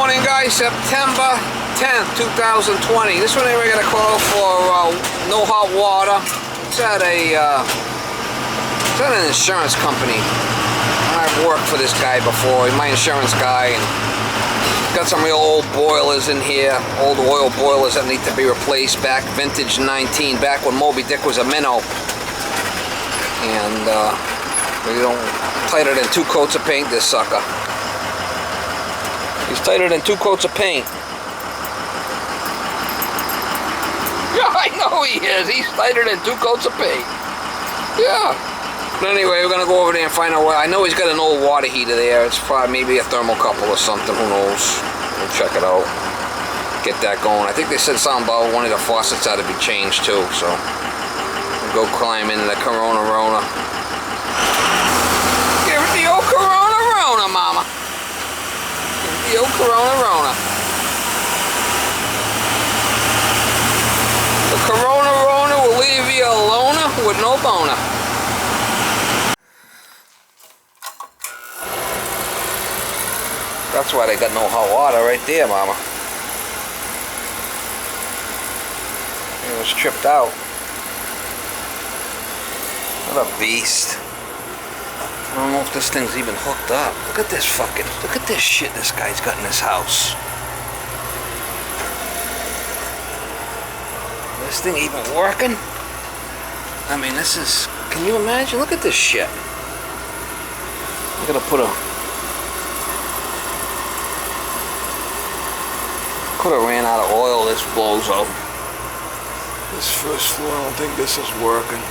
morning, guys. September 10th, 2020. This one I got a call for no hot water. It's at an insurance company. I've worked for this guy before. He's my insurance guy, and got some real old boilers in here. Old oil boilers that need to be replaced. Back vintage 19, back when Moby Dick was a minnow. And we don't tighter than 2 coats of paint. This sucker. He's tighter than 2 coats of paint. Yeah, I know he is. He's tighter than 2 coats of paint. Yeah. But anyway, we're gonna go over there and find out what. I know he's got an old water heater there. It's probably maybe a thermocouple or something. Who knows? We'll check it out. Get that going. I think they said something about one of the faucets had to be changed too. So we'll go climb into the Corona Rona. Give it the old Corona Rona, mama. The old Corona Rona. The Corona Rona will leave you a loner with no boner. That's why they got no hot water right there, mama. It was tripped out. What a beast. I don't know if this thing's even hooked up. Look at this shit this guy's got in his house. This thing even working? I mean, this is, can you imagine? Look at this shit. I'm gonna could have ran out of oil. This blows out. This first floor, I don't think this is working.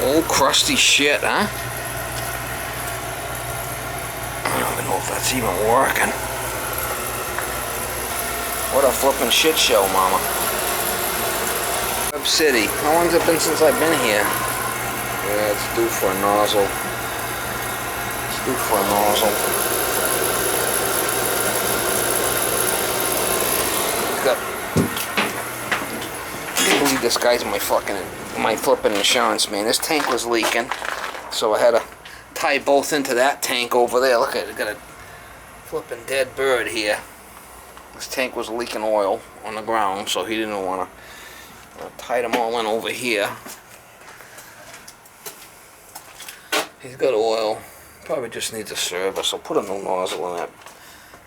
Old crusty shit, huh? I don't even know if that's even working. What a flippin' shit show, mama. Web City. How long's it been since I've been here? Yeah, it's due for a nozzle. It's due for a nozzle. I can't believe this guy's my flipping insurance, man. This tank was leaking, so I had to tie both into that tank over there. Look at it, got a flipping dead bird here. This tank was leaking oil on the ground, so he didn't want to tie them all in over here. He's got oil. Probably just needs a service. I'll put a new nozzle in it.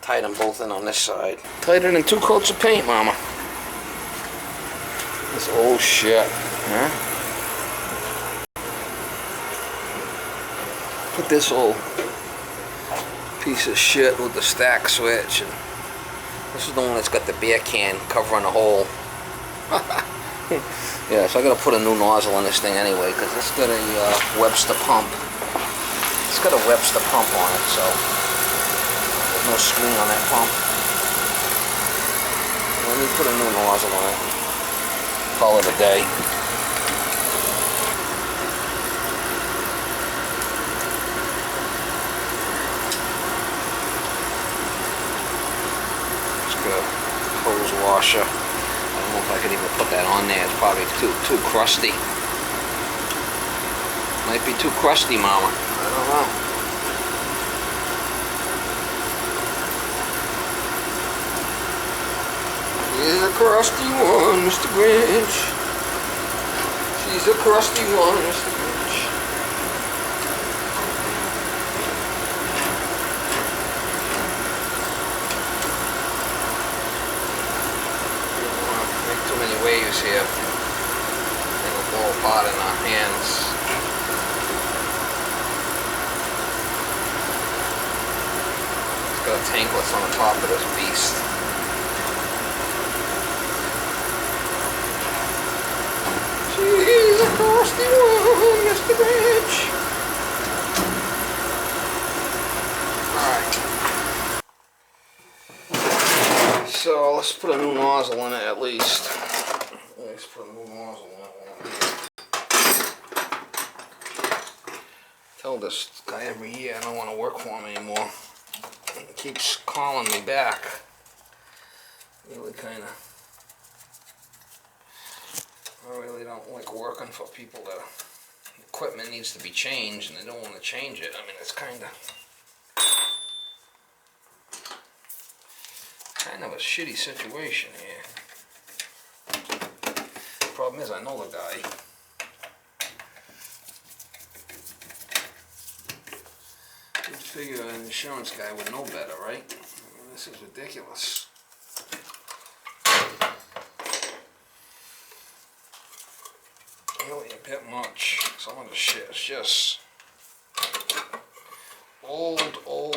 Tie them both in on this side. Tighter than 2 coats of paint, mama. This old shit, huh? Put this old piece of shit with the stack switch. And this is the one that's got the beer can covering the hole. Yeah, so I gotta put a new nozzle in this thing anyway, because it's got a Webster pump. It's got a Webster pump on it, so there's no screen on that pump. Let me put a new nozzle on it. Call it a day. Just got a hose washer. I don't know if I could even put that on there. It's probably too crusty. Might be too crusty, mama. I don't know. He's a crusty one, Mr. Grinch. She's a crusty one, Mr. Grinch. We don't want to make too many waves here. It'll blow apart in our hands. It's got tankless on the top of this beast. She's a crusty one, Mr. Grinch. Alright. So let's put a new nozzle in it at least. Let's put a new nozzle in it. Tell this guy every year I don't want to work for him anymore. He keeps calling me back. Really kinda. I really don't like working for people that equipment needs to be changed and they don't want to change it. I mean, it's kind of a shitty situation here. Problem is, I know the guy. You'd figure an insurance guy would know better, right? I mean, this is ridiculous. Really a bit much. Some of the shit is just old. Oh,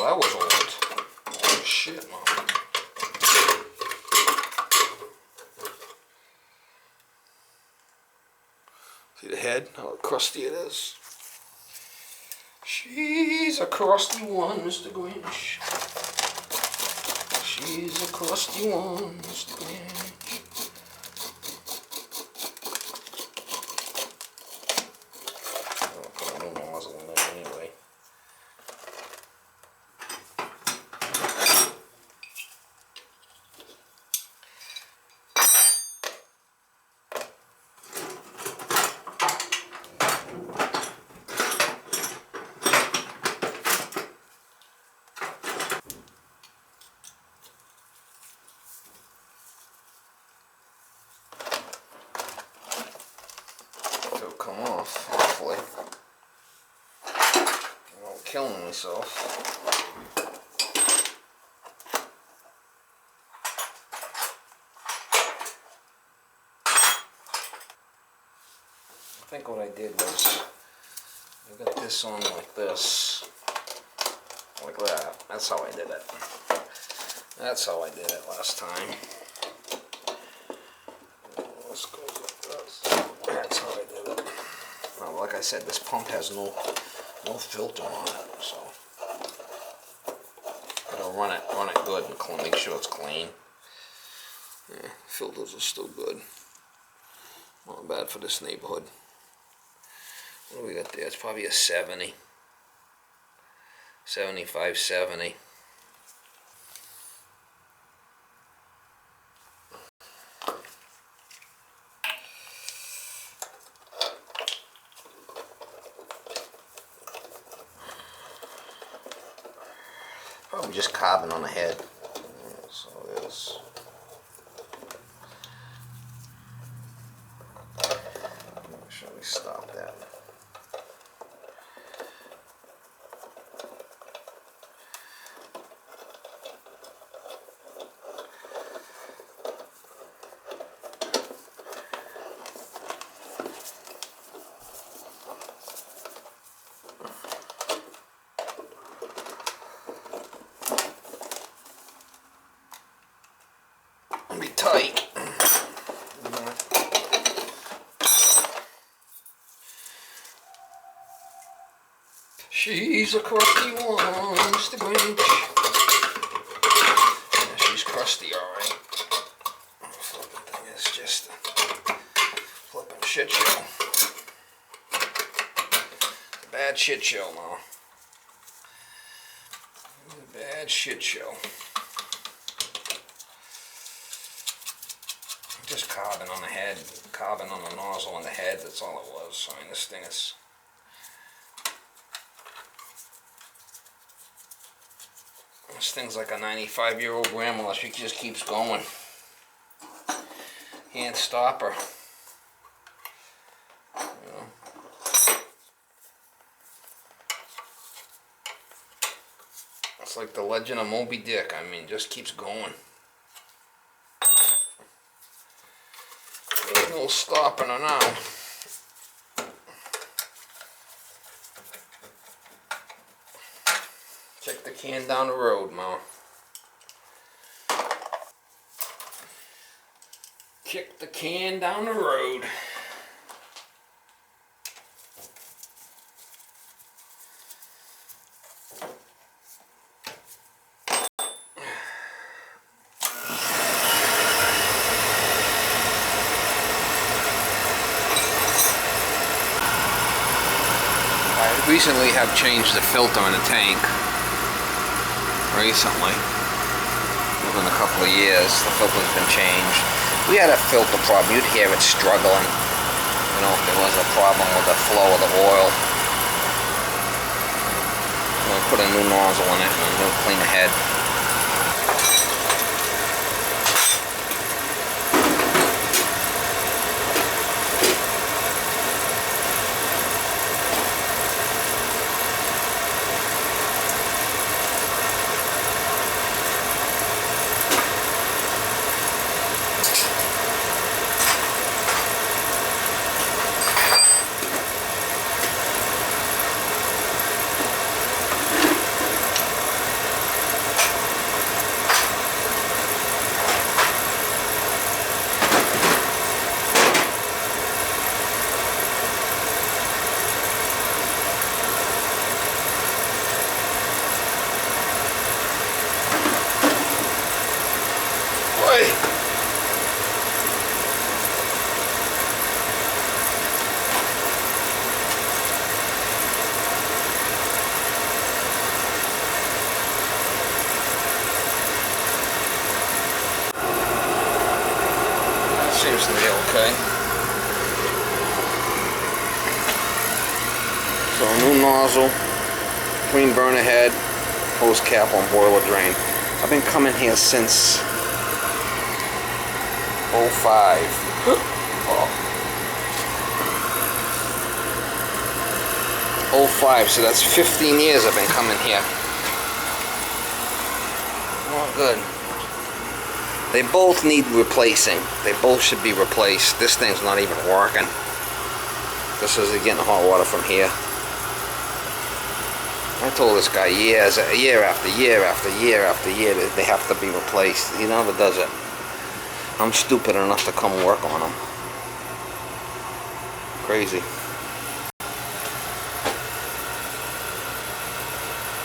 that was old. Oh shit, man. See the head? How crusty it is. She's a crusty one, Mr. Grinch. She's a crusty one, Mr. Grinch. I'll put a new nozzle in there anyway. It'll come off, hopefully. I won't kill myself. I think what I did was I got this on like this, like that. That's how I did it. That's how I did it last time. This goes like this. That's how I did it. Now, like I said, this pump has no filter on it, so gotta run it good and make sure it's clean. Yeah, filters are still good. Not bad for this neighborhood. What do we got there? It's probably a 70. 75, 70. Probably just carbon on the head. Yeah, so there's. Shall we stop that? Be tight. She's a crusty one, Mr. Grinch. Yeah, she's crusty, alright. Flipping thing is just a flipping shit show. It's a bad shit show, Ma. It's a bad shit show. Just carbon on the head, carbon on the nozzle on the head, that's all it was. I mean, this thing is... This thing's like a 95-year-old grandma. She just keeps going. Can't stop her. You know? It's like the Legend of Moby Dick. I mean, just keeps going. There's no stopping her now. Check the can down the road, Ma. Kick the can down the road. I recently have changed the filter in the tank. Recently, within a couple of years, the filter's been changed. we had a filter problem. You'd hear it struggling. You know, if there was a problem with the flow of the oil. I'm going to put a new nozzle in it and a new cleaner head. Seems to be okay. So new nozzle, clean burner head, hose cap on boiler drain. I've been coming here since '05. '05, so that's 15 years I've been coming here. Oh, good. They both need replacing. They both should be replaced. This thing's not even working. This is getting hot water from here. I told this guy year after year after year after year that they have to be replaced. He never does it. I'm stupid enough to come work on them. Crazy.